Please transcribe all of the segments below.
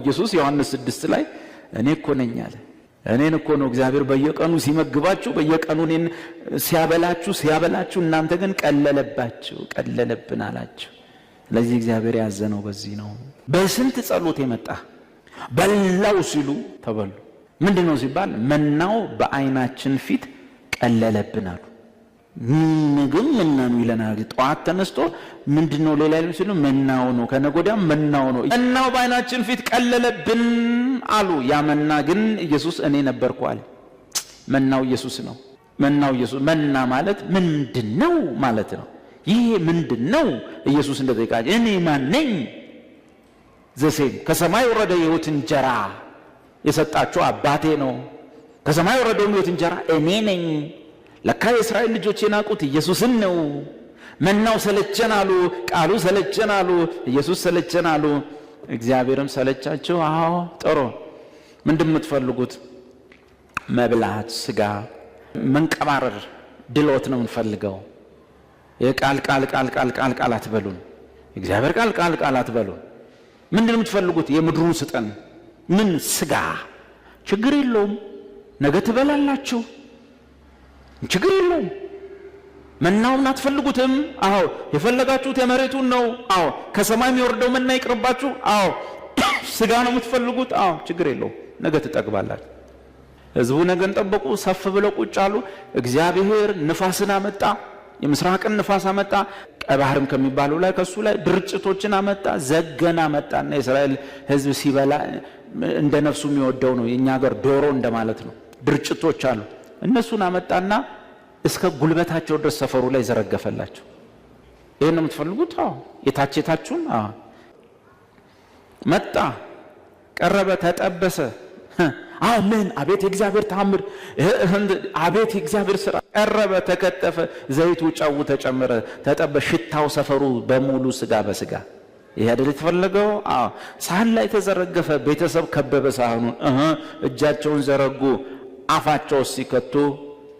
ኢየሱስ ዮሐንስ 6 ላይ እኔ እኮ ነኝ አለ። እኔን እኮ ነው እግዚአብሔር በየቀኑ ሲመግባችሁ በየቀኑ እኔን ሲያበላችሁ እናንተ ግን ቀለለብን አላችሁ። ስለዚህ እግዚአብሔር ያዘነው በዚህ ነው። በስንት ጸሎት የመጣ በላው ሲሉ ተበሉ። ምንድነው ሲባል መናው በአይናችን ፊት ቀለለብን አሉ። ምግብ መናው ይለናል። ጧት ተነስቶ ምንድነው ሌላ ይሉ ሲሉ መናው ነው፣ ከነጎዳም መናው ነው። መናው በአይናችን ፊት ቀለለብን አሉ። ያ መና ግን ኢየሱስ እኔ ነበርኩ አለ። መናው ኢየሱስ ነው። መናው ኢየሱስ። መና ማለት ምንድነው ማለት ነው? ይሄ ምንድነው? ኢየሱስ እንደጠየቃ እኔ ማን ነኝ? ዘሴም ከሰማይ ወረደ የሕይወት እንጀራ የሰጣችሁ አባቴ ነው። ከሰማይ ወረደው የሕይወት እንጀራ እኔ ነኝ። ለካ የእስራኤል ልጆች የናቁት ኢየሱስን ነው። መናው ሰለቸን አሉ፣ ቃሉ ሰለቸን አሉ፣ ኢየሱስ ሰለቸን አሉ። እግዚአብሔርም ሰለቻቸው። አዎ ጥሩ፣ ምንድነው የምትፈልጉት? መብላት፣ ስጋ፣ መንቀባረር፣ ድሎት ነው የምንፈልገው። የቃል አትበሉን። እግዚአብሔር ቃል አትበሉን። ምንድነው የምትፈልጉት? የምድሩን ስጠን። ምን? ስጋ። ችግር የለውም ነገ ትበላላችሁ፣ ችግር የለውም። መናውን አትፈልጉትም? አዎ። የፈለጋችሁት የመሬቱን ነው? አዎ። ከሰማይ የሚወርደው መና ይቅርባችሁ? አዎ። ስጋ ነው የምትፈልጉት? አዎ። ችግር የለውም ነገ ትጠግባላችሁ። ህዝቡ ነገን ጠበቁ። ሰፍ ብለው ቁጭ አሉ። እግዚአብሔር ንፋስን አመጣ፣ የምስራቅን ንፋስ አመጣ። ቀይ ባህርም ከሚባለው ላይ ከሱ ላይ ድርጭቶችን አመጣ፣ ዘገን አመጣና የእስራኤል ህዝብ ሲበላ እንደ ነፍሱ የሚወደው ነው። የኛ ሀገር ዶሮ እንደማለት ነው። ድርጭቶች አሉ። እነሱን አመጣና እስከ ጉልበታቸው ድረስ ሰፈሩ ላይ ዘረገፈላቸው። ይሄን ነው የምትፈልጉት? አዎ። የታችሁን? አዎ። መጣ፣ ቀረበ፣ ተጠበሰ። አሜን። አቤት የእግዚአብሔር ተአምር፣ አቤት የእግዚአብሔር ሥራ። ቀረበ፣ ተከተፈ፣ ዘይቱ ጨው ተጨመረ፣ ተጠበሰ። ሽታው ሰፈሩ በሙሉ ስጋ በስጋ። ይሄ አይደል የተፈለገው? አዎ። ሳህን ላይ ተዘረገፈ። ቤተሰብ ከበበ ሳህኑን። እጃቸውን ዘረጉ። አፋቸው ሲከቱ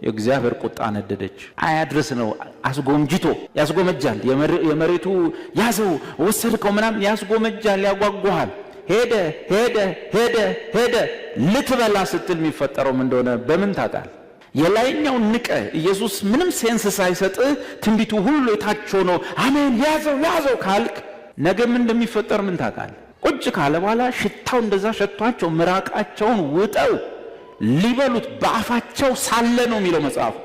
የእግዚአብሔር ቁጣ ነደደች። አያድርስ ነው። አስጎምጅቶ ያስጎመጃል። የመሬቱ ያዘው ወሰድከው ምናምን ያስጎመጃል፣ ያጓጓሃል። ሄደ ልትበላ ስትል የሚፈጠረው ምን እንደሆነ በምን ታውቃል? የላይኛው ንቀ ኢየሱስ ምንም ሴንስ ሳይሰጥህ ትንቢቱ ሁሉ የታች ነው። አሜን ያዘው ካልክ ነገ ምን እንደሚፈጠር ምን ታውቃል? ቁጭ ካለ በኋላ ሽታው እንደዛ ሸቷቸው ምራቃቸውን ውጠው ሊበሉት በአፋቸው ሳለ ነው የሚለው መጽሐፉ።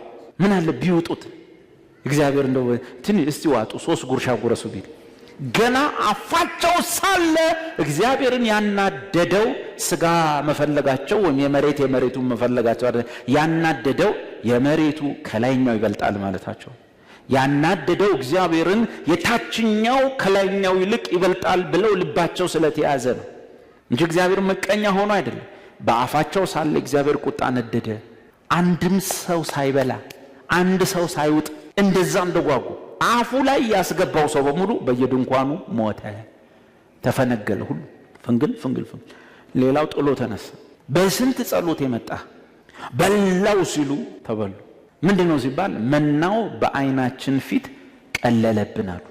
ምን አለ ቢውጡት? እግዚአብሔር እንደው እስቲ ዋጡ 3 ጉርሻ ጉረሱ ቢል ገና አፋቸው ሳለ እግዚአብሔርን ያናደደው ስጋ መፈለጋቸው ወይም የመሬቱን መፈለጋቸው አይደል? ያናደደው የመሬቱ ከላይኛው ይበልጣል ማለታቸው። ያናደደው እግዚአብሔርን የታችኛው ከላይኛው ይልቅ ይበልጣል ብለው ልባቸው ስለተያዘ ነው እንጂ እግዚአብሔር መቀኛ ሆኖ አይደለም። በአፋቸው ሳለ እግዚአብሔር ቁጣ ነደደ። አንድም ሰው ሳይበላ አንድ ሰው ሳይውጥ እንደዛ እንደጓጉ አፉ ላይ ያስገባው ሰው በሙሉ በየድንኳኑ ሞተ፣ ተፈነገለ። ሁሉ ፍንግል። ሌላው ጥሎ ተነሳ። በስንት ጸሎት የመጣ በላው ሲሉ ተበሉ። ምንድነው ሲባል መናው በአይናችን ፊት ቀለለብን አሉ።